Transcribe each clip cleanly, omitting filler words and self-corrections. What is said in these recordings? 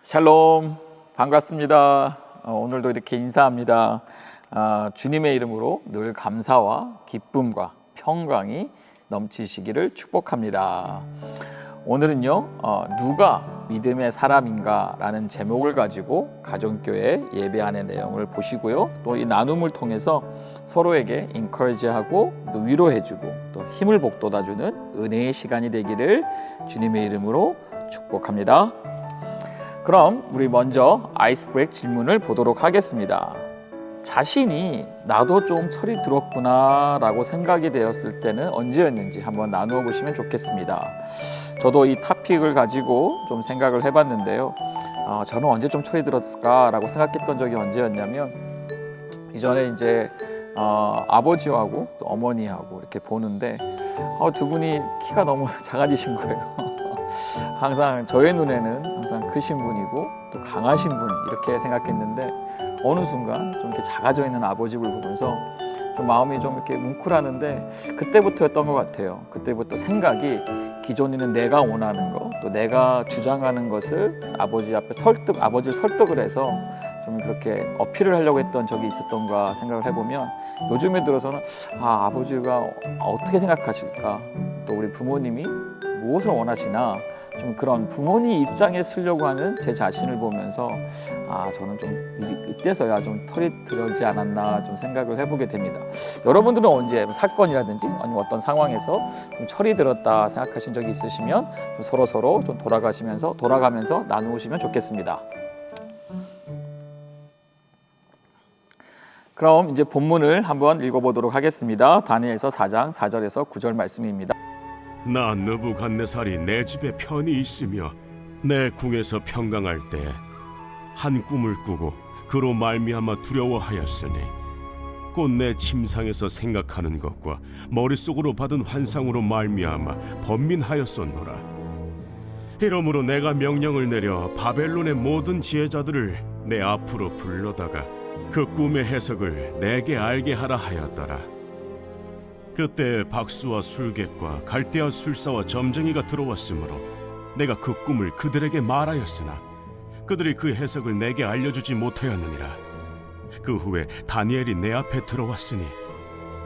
샬롬, 반갑습니다. 오늘도 이렇게 인사합니다. 주님의 이름으로 늘 감사와 기쁨과 평강이 넘치시기를 축복합니다. 오늘은요, 누가 믿음의 사람인가 라는 제목을 가지고 가정교회 예배안의 내용을 보시고요, 또 이 나눔을 통해서 서로에게 인커리지하고 또 위로해주고 또 힘을 북돋아주는 은혜의 시간이 되기를 주님의 이름으로 축복합니다. 그럼 우리 먼저 아이스 브레이크 질문을 보도록 하겠습니다. 자신이 나도 좀 철이 들었구나 라고 생각이 되었을 때는 언제였는지 한번 나누어 보시면 좋겠습니다. 저도 이 토픽을 가지고 좀 생각을 해봤는데요. 저는 언제 좀 철이 들었을까 라고 생각했던 적이 언제였냐면, 이전에 이제 아버지하고 또 어머니하고 이렇게 보는데 두 분이 키가 너무 작아지신 거예요. 항상 저의 눈에는 항상 크신 분이고 또 강하신 분 이렇게 생각했는데, 어느 순간 좀 이렇게 작아져 있는 아버지를 보면서 좀 마음이 좀 이렇게 뭉클하는데, 그때부터였던 것 같아요. 그때부터 생각이 기존에는 내가 원하는 거, 또 내가 주장하는 것을 아버지 앞에 아버지를 설득을 해서 좀 그렇게 어필을 하려고 했던 적이 있었던가 생각을 해보면, 요즘에 들어서는 아버지가 어떻게 생각하실까, 또 우리 부모님이 무엇을 원하시나, 좀 그런 부모님 입장에 서려고 하는 제 자신을 보면서 저는 좀 이때서야 좀 털이 들어오지 않았나 좀 생각을 해보게 됩니다. 여러분들은 언제 사건이라든지 아니면 어떤 상황에서 좀 철이 들었다 생각하신 적이 있으시면 좀 서로 좀 돌아가면서 나누시면 좋겠습니다. 그럼 이제 본문을 한번 읽어보도록 하겠습니다. 다니엘서 4장 4절에서 9절 말씀입니다. 나 느부갓네살이 내 집에 편히 있으며 내 궁에서 평강할 때 한 꿈을 꾸고 그로 말미암아 두려워하였으니, 곧 내 침상에서 생각하는 것과 머릿속으로 받은 환상으로 말미암아 번민하였었노라. 이러므로 내가 명령을 내려 바벨론의 모든 지혜자들을 내 앞으로 불러다가 그 꿈의 해석을 내게 알게 하라 하였더라. 그때 박수와 술객과 갈대아 술사와 점쟁이가 들어왔으므로 내가 그 꿈을 그들에게 말하였으나 그들이 그 해석을 내게 알려주지 못하였느니라. 그 후에 다니엘이 내 앞에 들어왔으니,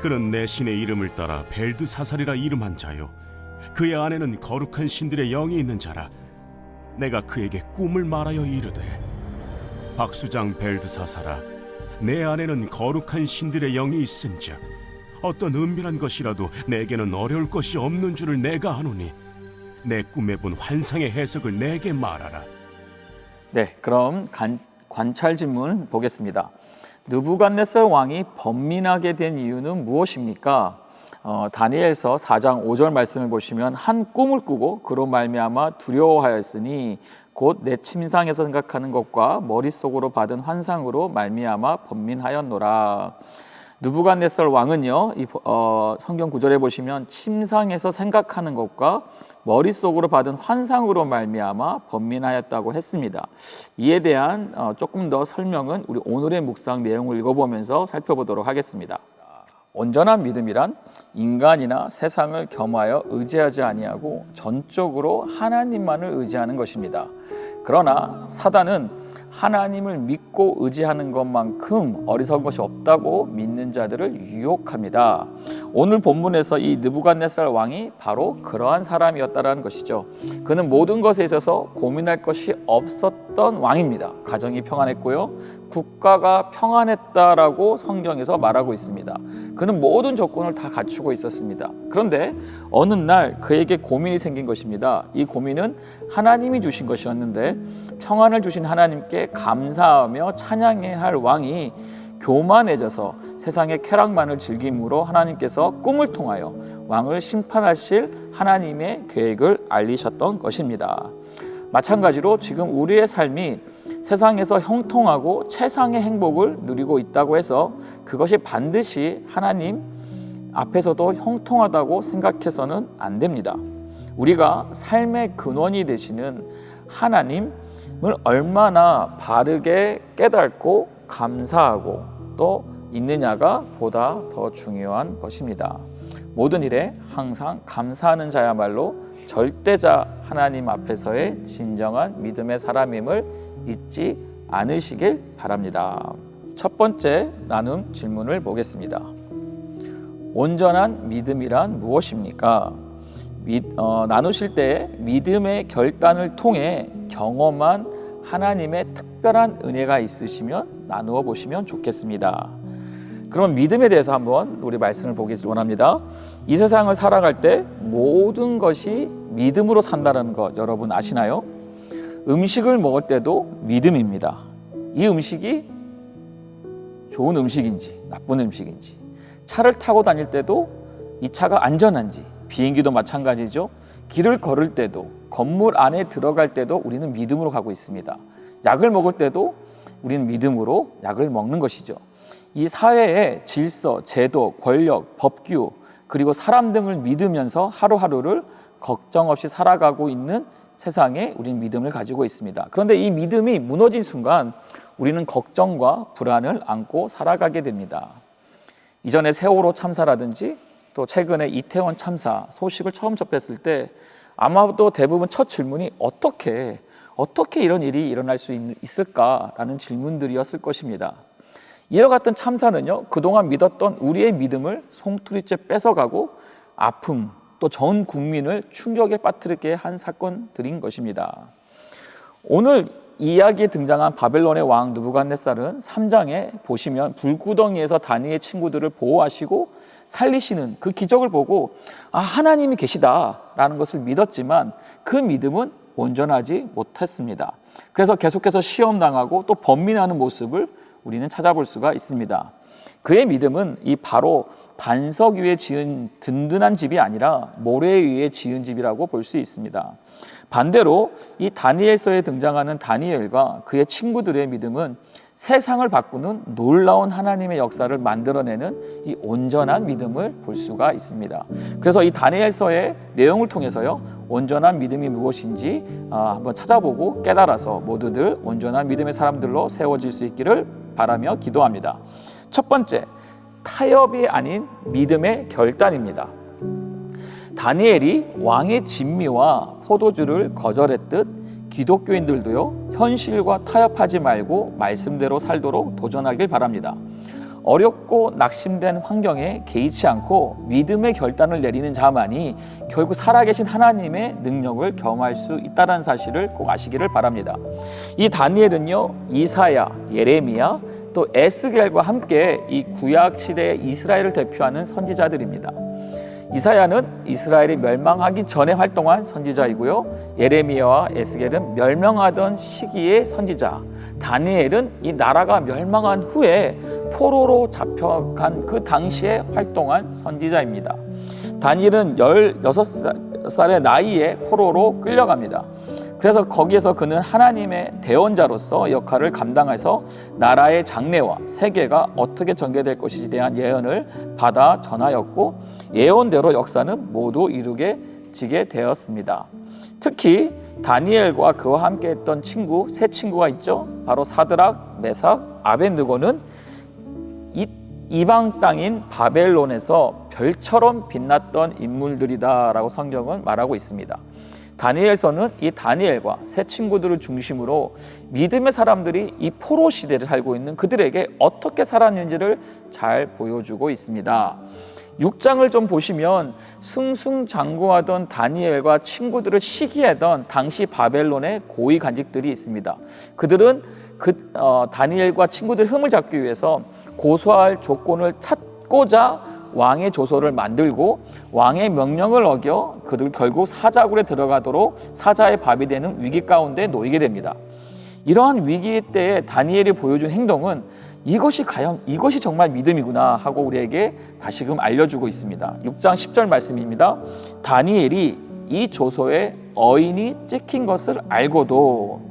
그는 내 신의 이름을 따라 벨드사살이라 이름한 자요, 그의 안에는 거룩한 신들의 영이 있는 자라. 내가 그에게 꿈을 말하여 이르되, 박수장 벨드사살아, 내 안에는 거룩한 신들의 영이 있은즉 어떤 은밀한 것이라도 내게는 어려울 것이 없는 줄을 내가 아노니, 내 꿈에 본 환상의 해석을 내게 말하라. 네, 그럼 관찰 질문 보겠습니다. 느부갓네살 왕이 번민하게 된 이유는 무엇입니까? 다니엘서 4장 5절 말씀을 보시면, 한 꿈을 꾸고 그로 말미암아 두려워하였으니 곧 내 침상에서 생각하는 것과 머릿속으로 받은 환상으로 말미암아 번민하였노라. 느부갓네살 왕은요, 이 성경 구절에 보시면 침상에서 생각하는 것과 머릿속으로 받은 환상으로 말미암아 번민하였다고 했습니다. 이에 대한 조금 더 설명은 우리 오늘의 묵상 내용을 읽어보면서 살펴보도록 하겠습니다. 온전한 믿음이란 인간이나 세상을 겸하여 의지하지 아니하고 전적으로 하나님만을 의지하는 것입니다. 그러나 사단은 하나님을 믿고 의지하는 것만큼 어리석은 것이 없다고 믿는 자들을 유혹합니다. 오늘 본문에서 이 느부갓네살 왕이 바로 그러한 사람이었다는 것이죠. 그는 모든 것에 있어서 고민할 것이 없었던 왕입니다. 가정이 평안했고요, 국가가 평안했다라고 성경에서 말하고 있습니다. 그는 모든 조건을 다 갖추고 있었습니다. 그런데 어느 날 그에게 고민이 생긴 것입니다. 이 고민은 하나님이 주신 것이었는데, 평안을 주신 하나님께 감사하며 찬양해야 할 왕이 교만해져서 세상의 쾌락만을 즐김으로 하나님께서 꿈을 통하여 왕을 심판하실 하나님의 계획을 알리셨던 것입니다. 마찬가지로 지금 우리의 삶이 세상에서 형통하고 최상의 행복을 누리고 있다고 해서 그것이 반드시 하나님 앞에서도 형통하다고 생각해서는 안 됩니다. 우리가 삶의 근원이 되시는 하나님을 얼마나 바르게 깨닫고 감사하고 또 있느냐가 보다 더 중요한 것입니다. 모든 일에 항상 감사하는 자야말로 절대자 하나님 앞에서의 진정한 믿음의 사람임을 잊지 않으시길 바랍니다. 첫 번째 나눔 질문을 보겠습니다. 온전한 믿음이란 무엇입니까? 나누실 때 믿음의 결단을 통해 경험한 하나님의 특별한 은혜가 있으시면 나누어 보시면 좋겠습니다. 그럼 믿음에 대해서 한번 우리 말씀을 보기 원합니다. 이 세상을 살아갈 때 모든 것이 믿음으로 산다는 것 여러분 아시나요? 음식을 먹을 때도 믿음입니다. 이 음식이 좋은 음식인지 나쁜 음식인지, 차를 타고 다닐 때도 이 차가 안전한지, 비행기도 마찬가지죠. 길을 걸을 때도, 건물 안에 들어갈 때도 우리는 믿음으로 가고 있습니다. 약을 먹을 때도 우리는 믿음으로 약을 먹는 것이죠. 이 사회의 질서, 제도, 권력, 법규, 그리고 사람 등을 믿으면서 하루하루를 걱정 없이 살아가고 있는 세상에 우리는 믿음을 가지고 있습니다. 그런데 이 믿음이 무너진 순간 우리는 걱정과 불안을 안고 살아가게 됩니다. 이전에 세월호 참사라든지 또 최근에 이태원 참사 소식을 처음 접했을 때 아마도 대부분 첫 질문이 어떻게 이런 일이 일어날 수 있을까라는 질문들이었을 것입니다. 이와 같은 참사는요, 그동안 믿었던 우리의 믿음을 송두리째 뺏어가고 아픔, 또 전 국민을 충격에 빠뜨리게 한 사건들인 것입니다. 오늘 이야기에 등장한 바벨론의 왕 느부갓네살은 3장에 보시면 불구덩이에서 다니엘 친구들을 보호하시고 살리시는 그 기적을 보고 하나님이 계시다라는 것을 믿었지만 그 믿음은 온전하지 못했습니다. 그래서 계속해서 시험당하고 또 번민하는 모습을 우리는 찾아볼 수가 있습니다. 그의 믿음은 이 바로 반석 위에 지은 든든한 집이 아니라 모래 위에 지은 집이라고 볼 수 있습니다. 반대로 이 다니엘서에 등장하는 다니엘과 그의 친구들의 믿음은 세상을 바꾸는 놀라운 하나님의 역사를 만들어내는 이 온전한 믿음을 볼 수가 있습니다. 그래서 이 다니엘서의 내용을 통해서요, 온전한 믿음이 무엇인지 한번 찾아보고 깨달아서 모두들 온전한 믿음의 사람들로 세워질 수 있기를 바라며 기도합니다. 첫 번째, 타협이 아닌 믿음의 결단입니다. 다니엘이 왕의 진미와 포도주를 거절했듯 기독교인들도요, 현실과 타협하지 말고 말씀대로 살도록 도전하길 바랍니다. 어렵고 낙심된 환경에 개의치 않고 믿음의 결단을 내리는 자만이 결국 살아계신 하나님의 능력을 경험할 수 있다는 사실을 꼭 아시기를 바랍니다. 이 다니엘은요, 이사야, 예레미야, 또 에스겔과 함께 이 구약 시대의 이스라엘을 대표하는 선지자들입니다. 이사야는 이스라엘이 멸망하기 전에 활동한 선지자이고요, 예레미야와 에스겔은 멸망하던 시기의 선지자, 다니엘은 이 나라가 멸망한 후에 포로로 잡혀간 그 당시에 활동한 선지자입니다. 다니엘은 16살의 나이에 포로로 끌려갑니다. 그래서 거기에서 그는 하나님의 대언자로서 역할을 감당해서 나라의 장래와 세계가 어떻게 전개될 것인지에 대한 예언을 받아 전하였고, 예언대로 역사는 모두 이루게 지게 되었습니다. 특히 다니엘과 그와 함께 했던 세 친구가 있죠. 바로 사드락, 메삭, 아벳느고는 이방 땅인 바벨론에서 별처럼 빛났던 인물들이다라고 성경은 말하고 있습니다. 다니엘서는 이 다니엘과 세 친구들을 중심으로 믿음의 사람들이 이 포로 시대를 살고 있는 그들에게 어떻게 살았는지를 잘 보여주고 있습니다. 6장을 좀 보시면 승승장구하던 다니엘과 친구들을 시기하던 당시 바벨론의 고위 관직들이 있습니다. 그들은 다니엘과 친구들 흠을 잡기 위해서 고소할 조건을 찾고자 왕의 조서를 만들고 왕의 명령을 어겨 그들 결국 사자굴에 들어가도록 사자의 밥이 되는 위기 가운데 놓이게 됩니다. 이러한 위기 때에 다니엘이 보여준 행동은 이것이 정말 믿음이구나 하고 우리에게 다시금 알려주고 있습니다. 6장 10절 말씀입니다. 다니엘이 이 조서에 어인이 찍힌 것을 알고도,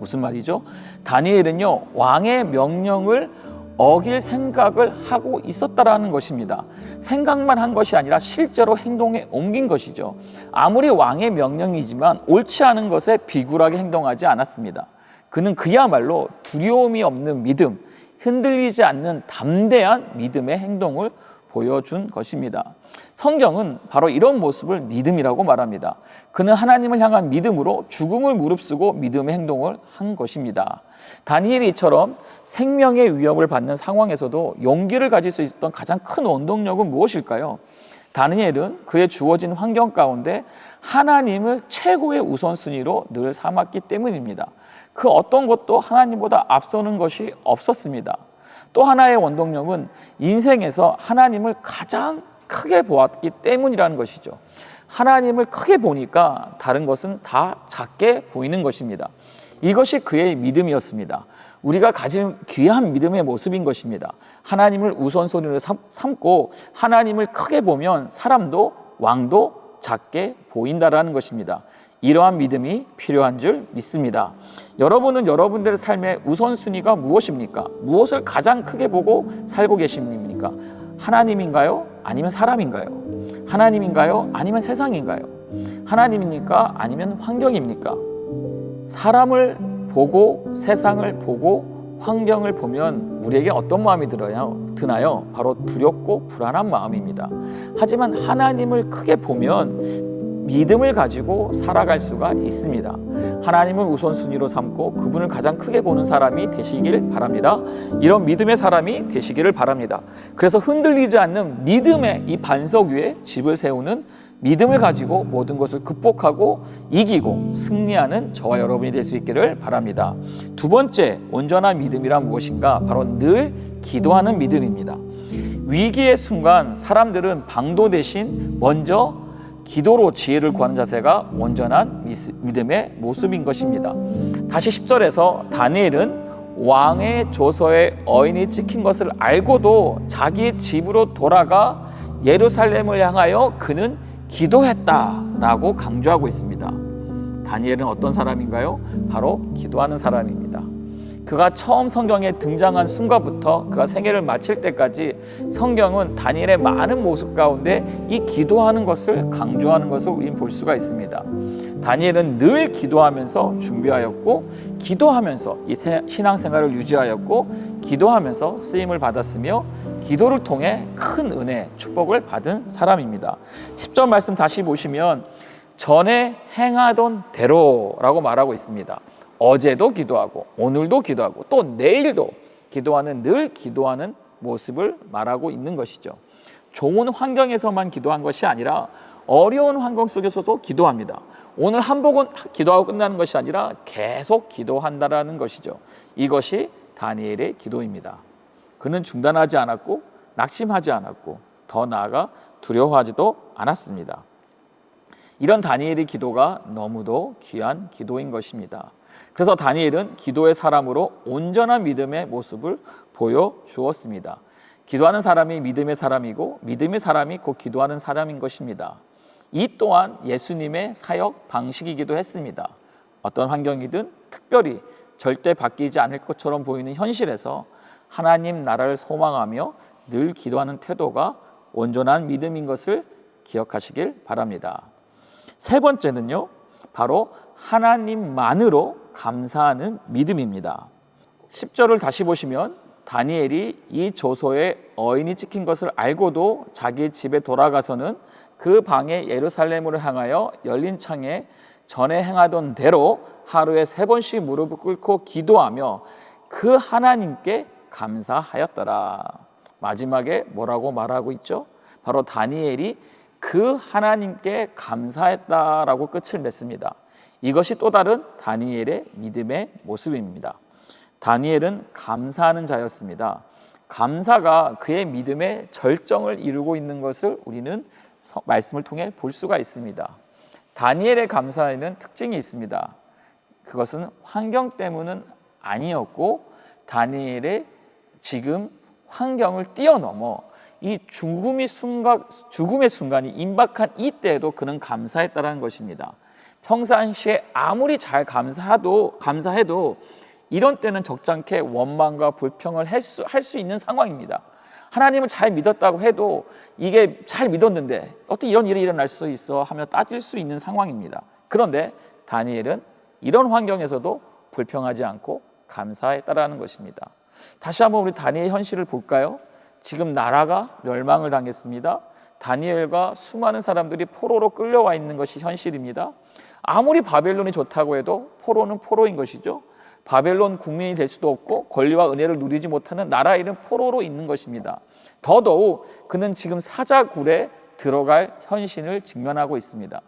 무슨 말이죠? 다니엘은요, 왕의 명령을 어길 생각을 하고 있었다라는 것입니다. 생각만 한 것이 아니라 실제로 행동에 옮긴 것이죠. 아무리 왕의 명령이지만 옳지 않은 것에 비굴하게 행동하지 않았습니다. 그는 그야말로 두려움이 없는 믿음, 흔들리지 않는 담대한 믿음의 행동을 보여준 것입니다. 성경은 바로 이런 모습을 믿음이라고 말합니다. 그는 하나님을 향한 믿음으로 죽음을 무릅쓰고 믿음의 행동을 한 것입니다. 다니엘이 이처럼 생명의 위협을 받는 상황에서도 용기를 가질 수 있었던 가장 큰 원동력은 무엇일까요? 다니엘은 그의 주어진 환경 가운데 하나님을 최고의 우선순위로 늘 삼았기 때문입니다. 그 어떤 것도 하나님보다 앞서는 것이 없었습니다. 또 하나의 원동력은 인생에서 하나님을 가장 크게 보았기 때문이라는 것이죠. 하나님을 크게 보니까 다른 것은 다 작게 보이는 것입니다. 이것이 그의 믿음이었습니다. 우리가 가진 귀한 믿음의 모습인 것입니다. 하나님을 우선순위로 삼고 하나님을 크게 보면 사람도 왕도 작게 보인다라는 것입니다. 이러한 믿음이 필요한 줄 믿습니다. 여러분은 여러분들의 삶의 우선순위가 무엇입니까? 무엇을 가장 크게 보고 살고 계십니까? 하나님인가요? 아니면 사람인가요? 하나님인가요? 아니면 세상인가요? 하나님입니까? 아니면 환경입니까? 사람을 보고 세상을 보고 환경을 보면 우리에게 어떤 마음이 드나요? 바로 두렵고 불안한 마음입니다. 하지만 하나님을 크게 보면 믿음을 가지고 살아갈 수가 있습니다. 하나님을 우선순위로 삼고 그분을 가장 크게 보는 사람이 되시길 바랍니다. 이런 믿음의 사람이 되시기를 바랍니다. 그래서 흔들리지 않는 믿음의 이 반석 위에 집을 세우는 믿음을 가지고 모든 것을 극복하고 이기고 승리하는 저와 여러분이 될 수 있기를 바랍니다. 두 번째, 온전한 믿음이란 무엇인가? 바로 늘 기도하는 믿음입니다. 위기의 순간 사람들은 방도 대신 먼저 기도로 지혜를 구하는 자세가 온전한 믿음의 모습인 것입니다. 다시 10절에서 다니엘은 왕의 조서에 어인이 찍힌 것을 알고도 자기의 집으로 돌아가 예루살렘을 향하여 그는 기도했다라고 강조하고 있습니다. 다니엘은 어떤 사람인가요? 바로 기도하는 사람입니다. 그가 처음 성경에 등장한 순간부터 그가 생애를 마칠 때까지 성경은 다니엘의 많은 모습 가운데 이 기도하는 것을 강조하는 것을 우리는 볼 수가 있습니다. 다니엘은 늘 기도하면서 준비하였고 기도하면서 이 신앙생활을 유지하였고 기도하면서 쓰임을 받았으며 기도를 통해 큰 은혜, 축복을 받은 사람입니다. 10절 말씀 다시 보시면 전에 행하던 대로라고 말하고 있습니다. 어제도 기도하고 오늘도 기도하고 또 내일도 기도하는, 늘 기도하는 모습을 말하고 있는 것이죠. 좋은 환경에서만 기도한 것이 아니라 어려운 환경 속에서도 기도합니다. 오늘 한 복은 기도하고 끝나는 것이 아니라 계속 기도한다라는 것이죠. 이것이 다니엘의 기도입니다. 그는 중단하지 않았고 낙심하지 않았고 더 나아가 두려워하지도 않았습니다. 이런 다니엘의 기도가 너무도 귀한 기도인 것입니다. 그래서 다니엘은 기도의 사람으로 온전한 믿음의 모습을 보여주었습니다. 기도하는 사람이 믿음의 사람이고 믿음의 사람이 곧 기도하는 사람인 것입니다. 이 또한 예수님의 사역 방식이기도 했습니다. 어떤 환경이든 특별히 절대 바뀌지 않을 것처럼 보이는 현실에서 하나님 나라를 소망하며 늘 기도하는 태도가 온전한 믿음인 것을 기억하시길 바랍니다. 세 번째는요, 바로 하나님만으로 감사하는 믿음입니다. 10절을 다시 보시면 다니엘이 이 조서에 어인이 찍힌 것을 알고도 자기 집에 돌아가서는 그 방에 예루살렘으로 향하여 열린 창에 전에 행하던 대로 하루에 3번씩 무릎을 꿇고 기도하며 그 하나님께 감사하였더라. 마지막에 뭐라고 말하고 있죠? 바로 다니엘이 그 하나님께 감사했다라고 끝을 맺습니다. 이것이 또 다른 다니엘의 믿음의 모습입니다. 다니엘은 감사하는 자였습니다. 감사가 그의 믿음의 절정을 이루고 있는 것을 우리는 말씀을 통해 볼 수가 있습니다. 다니엘의 감사에는 특징이 있습니다. 그것은 환경 때문은 아니었고 다니엘의 지금 환경을 뛰어넘어 이 죽음의 순간이 임박한 이때에도 그는 감사했다는 것입니다. 평상시에 아무리 잘 감사해도 이런 때는 적잖게 원망과 불평을 할 수 있는 상황입니다. 하나님을 잘 믿었다고 해도 이게 잘 믿었는데 어떻게 이런 일이 일어날 수 있어 하며 따질 수 있는 상황입니다. 그런데 다니엘은 이런 환경에서도 불평하지 않고 감사했다라는 것입니다. 다시 한번 우리 다니엘 현실을 볼까요? 지금 나라가 멸망을 당했습니다. 다니엘과 수많은 사람들이 포로로 끌려와 있는 것이 현실입니다. 아무리 바벨론이 좋다고 해도 포로는 포로인 것이죠. 바벨론 국민이 될 수도 없고 권리와 은혜를 누리지 못하는 나라에는 포로로 있는 것입니다. 더더욱 그는 지금 사자굴에 들어갈 현실을 직면하고 있습니다.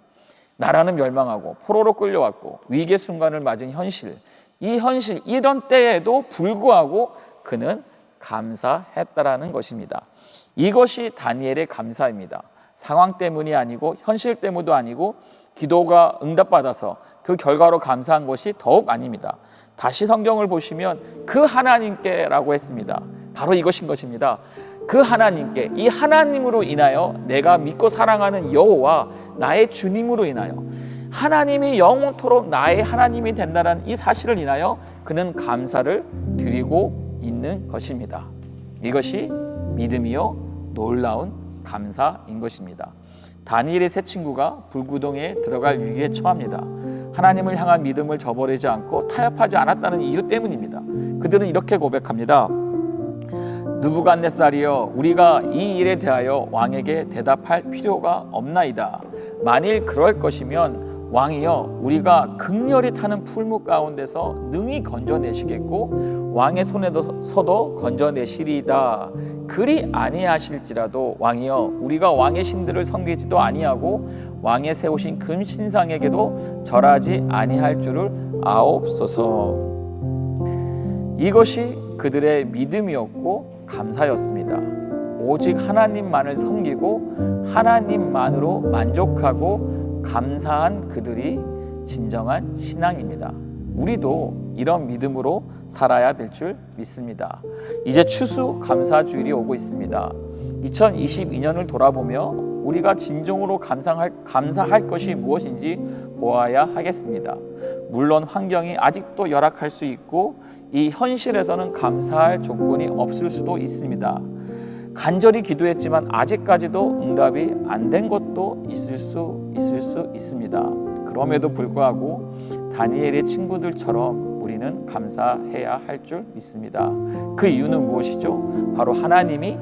나라는 멸망하고 포로로 끌려왔고 위기의 순간을 맞은 현실, 이 현실, 이런 때에도 불구하고 그는 감사했다라는 것입니다. 이것이 다니엘의 감사입니다. 상황 때문이 아니고 현실 때문도 아니고 기도가 응답받아서 그 결과로 감사한 것이 더욱 아닙니다. 다시 성경을 보시면 그 하나님께라고 했습니다. 바로 이것인 것입니다. 그 하나님께, 이 하나님으로 인하여 내가 믿고 사랑하는 여호와 나의 주님으로 인하여 하나님이 영원토록 나의 하나님이 된다는 이 사실을 인하여 그는 감사를 드리고 있는 것입니다. 이것이 믿음이요 놀라운 감사인 것입니다. 다니엘의 세 친구가 불구덩이에 들어갈 위기에 처합니다. 하나님을 향한 믿음을 저버리지 않고 타협하지 않았다는 이유 때문입니다. 그들은 이렇게 고백합니다. 느부갓네살이여, 우리가 이 일에 대하여 왕에게 대답할 필요가 없나이다. 만일 그럴 것이면 왕이여, 우리가 극렬히 타는 풀무 가운데서 능히 건져내시겠고 왕의 손에서도 건져내시리이다. 그리 아니하실지라도 왕이여, 우리가 왕의 신들을 섬기지도 아니하고 왕의 세우신 금 신상에게도 절하지 아니할 줄을 아옵소서. 이것이 그들의 믿음이었고 감사였습니다. 오직 하나님만을 섬기고 하나님만으로 만족하고 감사한 그들이 진정한 신앙입니다. 우리도 이런 믿음으로 살아야 될 줄 믿습니다. 이제 추수 감사주일이 오고 있습니다. 2022년을 돌아보며 우리가 진정으로 감사할 것이 무엇인지 보아야 하겠습니다. 물론 환경이 아직도 열악할 수 있고 이 현실에서는 감사할 조건이 없을 수도 있습니다. 간절히 기도했지만 아직까지도 응답이 안 된 것도 있을 수 있습니다. 그럼에도 불구하고 다니엘의 친구들처럼 우리는 감사해야 할 줄 믿습니다. 그 이유는 무엇이죠? 바로 하나님이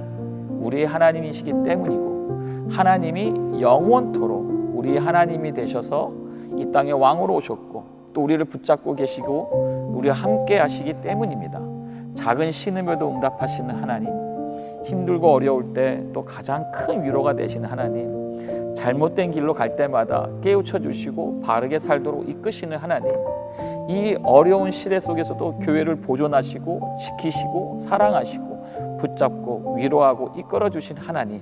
우리의 하나님이시기 때문이고 하나님이 영원토록 우리의 하나님이 되셔서 이 땅에 왕으로 오셨고 또 우리를 붙잡고 계시고 우리와 함께 하시기 때문입니다. 작은 신음에도 응답하시는 하나님, 힘들고 어려울 때 또 가장 큰 위로가 되시는 하나님, 잘못된 길로 갈 때마다 깨우쳐 주시고 바르게 살도록 이끄시는 하나님, 이 어려운 시대 속에서도 교회를 보존하시고 지키시고 사랑하시고 붙잡고 위로하고 이끌어 주신 하나님,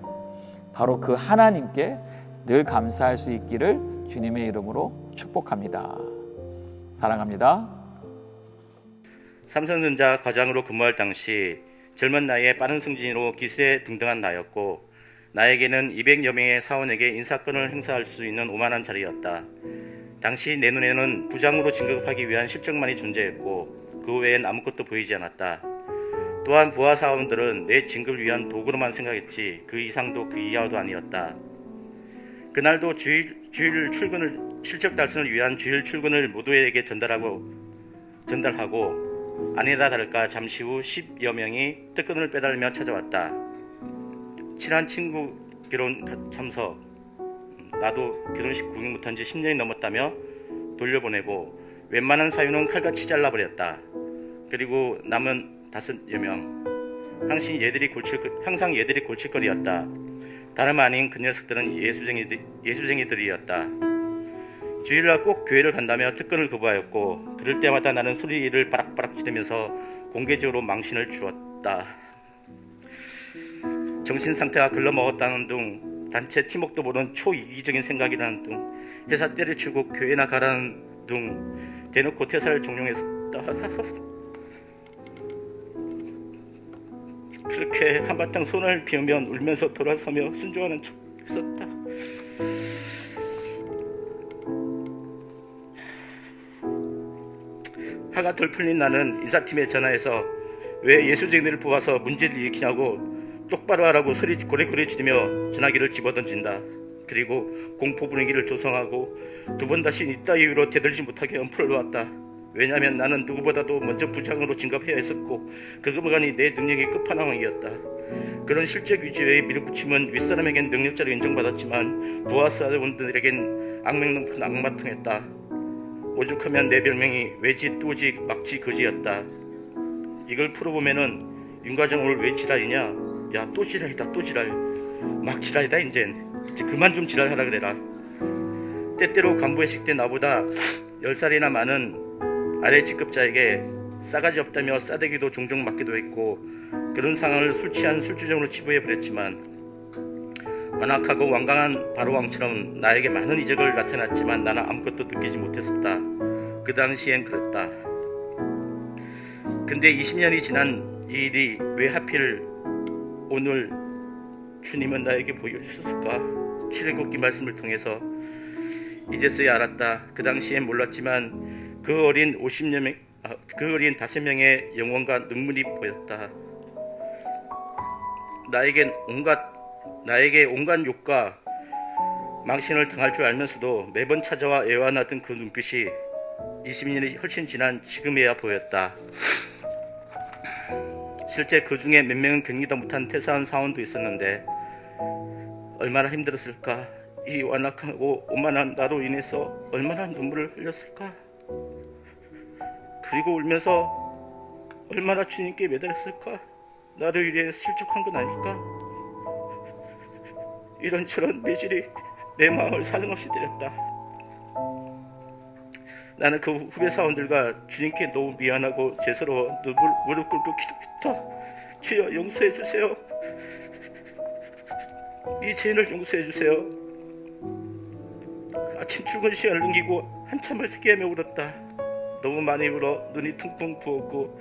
바로 그 하나님께 늘 감사할 수 있기를 주님의 이름으로 축복합니다. 사랑합니다. 삼성전자 과장으로 근무할 당시 젊은 나이에 빠른 승진으로 기세 등등한 나였고 나에게는 200여 명의 사원에게 인사권을 행사할 수 있는 오만한 자리였다. 당시 내 눈에는 부장으로 진급하기 위한 실적만이 존재했고 그 외엔 아무것도 보이지 않았다. 또한 부하 사원들은 내 진급을 위한 도구로만 생각했지 그 이상도 그 이하도 아니었다. 그날도 주일 출근을 실적 달성을 위한 주일 출근을 모두에게 전달하고 아니다 다를까 잠시 후 10여 명이 특권을 빼달며 찾아왔다. 친한 친구 결혼 참석, 나도 결혼식 구경 못한 지 10년이 넘었다며 돌려보내고 웬만한 사유는 칼같이 잘라버렸다. 그리고 남은 5여 명, 항상 얘들이 골칫거리였다. 다름 아닌 그 녀석들은 예수쟁이들이었다. 주일날 꼭 교회를 간다며 특권을 거부하였고 그럴 때마다 나는 소리를 바락바락 지르면서 공개적으로 망신을 주었다. 정신상태가 글러먹었다는 둥, 단체 팀워크도 모르는 초이기적인 생각이라는 둥, 회사 때려치고 교회나 가라는 둥, 대놓고 퇴사를 종용했다. 그렇게 한바탕 손을 비우며 울면서 돌아서며 순종하는 척 했었다. 화가 덜 풀린 나는 인사팀에 전화해서 왜 예수쟁이를 뽑아서 문제를 일으키냐고 똑바로 하라고 소리 고래고래 지르며 전화기를 집어던진다. 그리고 공포 분위기를 조성하고 두 번 다시 이따위 이유로 대들지 못하게 엄포를 놓았다. 왜냐하면 나는 누구보다도 먼저 부장으로 진급해야 했었고 그것만이 내 능력의 끝판왕이었다. 그런 실적 위주의 밀어붙임은 윗사람에겐 능력자로 인정받았지만 부하 사원들에겐 악명 높은 악마통했다. 오죽하면 내 별명이 외지, 또지, 막지, 거지였다. 이걸 풀어보면은 윤과장 오늘 왜 지랄이냐? 야, 또 지랄이다, 또 지랄. 막 지랄이다 이젠. 이제 그만 좀 지랄하라 그래라. 때때로 간부회식 때 나보다 10살이나 많은 아래 직급자에게 싸가지 없다며 싸대기도 종종 맞기도 했고, 그런 상황을 술 취한 술주정으로 치부해버렸지만 완악하고 완강한 바로왕처럼 나에게 많은 이적을 나타났지만 나는 아무것도 느끼지 못했었다. 그 당시엔 그랬다. 근데 20년이 지난 이 일이 왜 하필 오늘 주님은 나에게 보여주셨을까? 출애굽기 말씀을 통해서 이제서야 알았다. 그 당시엔 몰랐지만 그 어린 5명의 영혼과 눈물이 보였다. 나에게 온갖 욕과 망신을 당할 줄 알면서도 매번 찾아와 애원하던 그 눈빛이 20년이 훨씬 지난 지금에야 보였다. 실제 그 중에 몇 명은 견디다 못한 퇴사한 사원도 있었는데 얼마나 힘들었을까. 이 완악하고 오만한 나로 인해서 얼마나 눈물을 흘렸을까. 그리고 울면서 얼마나 주님께 매달렸을까. 나를 위해 실족한 건 아닐까. 이런저런 매질이 내 마음을 사정없이 때렸다. 나는 그 후배 사원들과 주님께 너무 미안하고 죄스러워 무릎 꿇고 기도했다. 주여 용서해 주세요. 이 죄를 용서해 주세요. 아침 출근 시간을 넘기고 한참을 회개하며 울었다. 너무 많이 울어 눈이 퉁퉁 부었고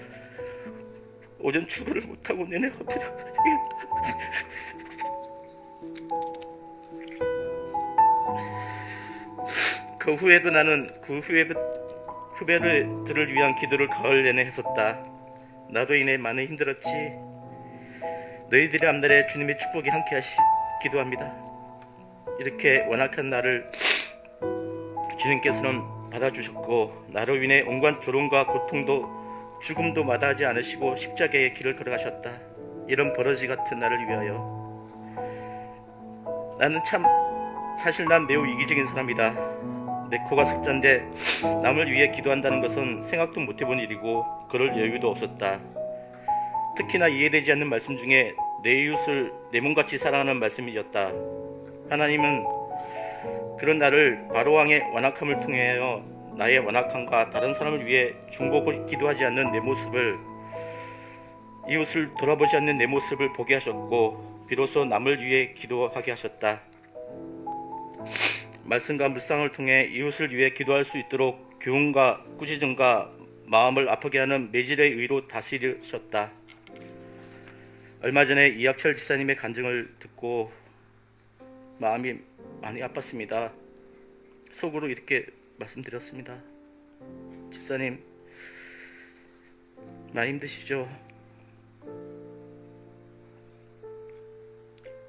오전 출근을 못하고 내내 엎드려 그 후에도 나는 그 후배들을 위한 기도를 가을 내내 했었다. 나로 인해 많이 힘들었지. 너희들의 앞날에 주님의 축복이 함께하시 기도합니다. 이렇게 완악한 나를 주님께서는 받아주셨고 나로 인해 온갖 조롱과 고통도 죽음도 마다하지 않으시고 십자가의 길을 걸어가셨다. 이런 버러지 같은 나를 위하여. 나는 사실 난 매우 이기적인 사람이다. 내 코가 석자인데 남을 위해 기도한다는 것은 생각도 못해본 일이고 그럴 여유도 없었다. 특히나 이해되지 않는 말씀 중에 내 이웃을 내 몸같이 사랑하는 말씀이었다. 하나님은 그런 나를 바로왕의 완악함을 통하여 나의 완악함과 다른 사람을 위해 중보고 기도하지 않는 내 모습을, 이웃을 돌아보지 않는 내 모습을 보게 하셨고 비로소 남을 위해 기도하게 하셨다. 말씀과 묵상을 통해 이웃을 위해 기도할 수 있도록 교훈과 꾸짖음과 마음을 아프게 하는 매질의 의로 다스리셨다. 얼마 전에 이학철 지사님의 간증을 듣고 마음이 많이 아팠습니다. 속으로 이렇게 말씀드렸습니다. 집사님, 많이 힘드시죠?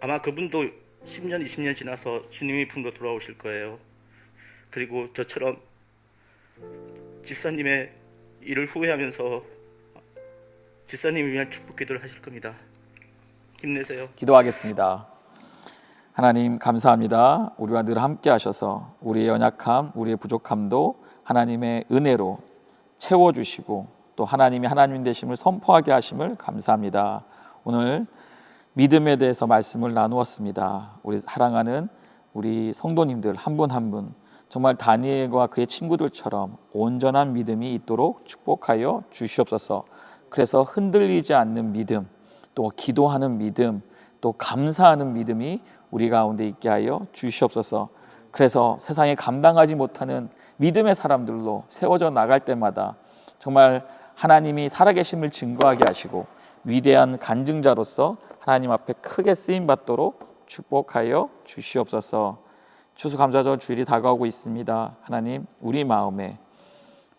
아마 그분도 10년, 20년 지나서 주님의 품으로 돌아오실 거예요. 그리고 저처럼 집사님의 일을 후회하면서 집사님을 위한 축복 기도를 하실 겁니다. 힘내세요. 기도하겠습니다. 하나님 감사합니다. 우리와 늘 함께 하셔서 우리의 연약함, 우리의 부족함도 하나님의 은혜로 채워주시고 또 하나님이 하나님 되심을 선포하게 하심을 감사합니다. 오늘 믿음에 대해서 말씀을 나누었습니다. 우리 사랑하는 우리 성도님들 한 분 한 분 정말 다니엘과 그의 친구들처럼 온전한 믿음이 있도록 축복하여 주시옵소서. 그래서 흔들리지 않는 믿음, 또 기도하는 믿음, 또 감사하는 믿음이 우리 가운데 있게 하여 주시옵소서. 그래서 세상에 감당하지 못하는 믿음의 사람들로 세워져 나갈 때마다 정말 하나님이 살아계심을 증거하게 하시고 위대한 간증자로서 하나님 앞에 크게 쓰임받도록 축복하여 주시옵소서. 추수감사절 주일이 다가오고 있습니다. 하나님, 우리 마음에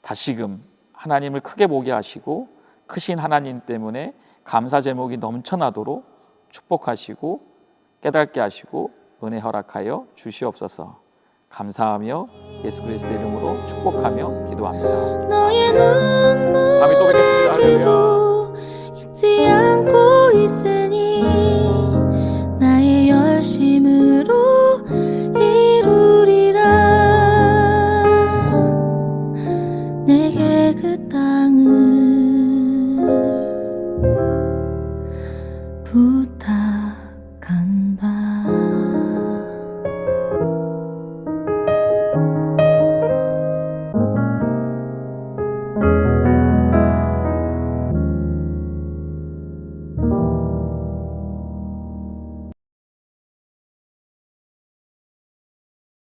다시금 하나님을 크게 보게 하시고 크신 하나님 때문에 감사 제목이 넘쳐나도록 축복하시고 깨닫게 하시고 은혜 허락하여 주시옵소서. 감사하며 예수 그리스도 이름으로 축복하며 기도합니다. 다음에 또 뵙겠습니다. 할렐루야. 잊지 않고 있으니 부탁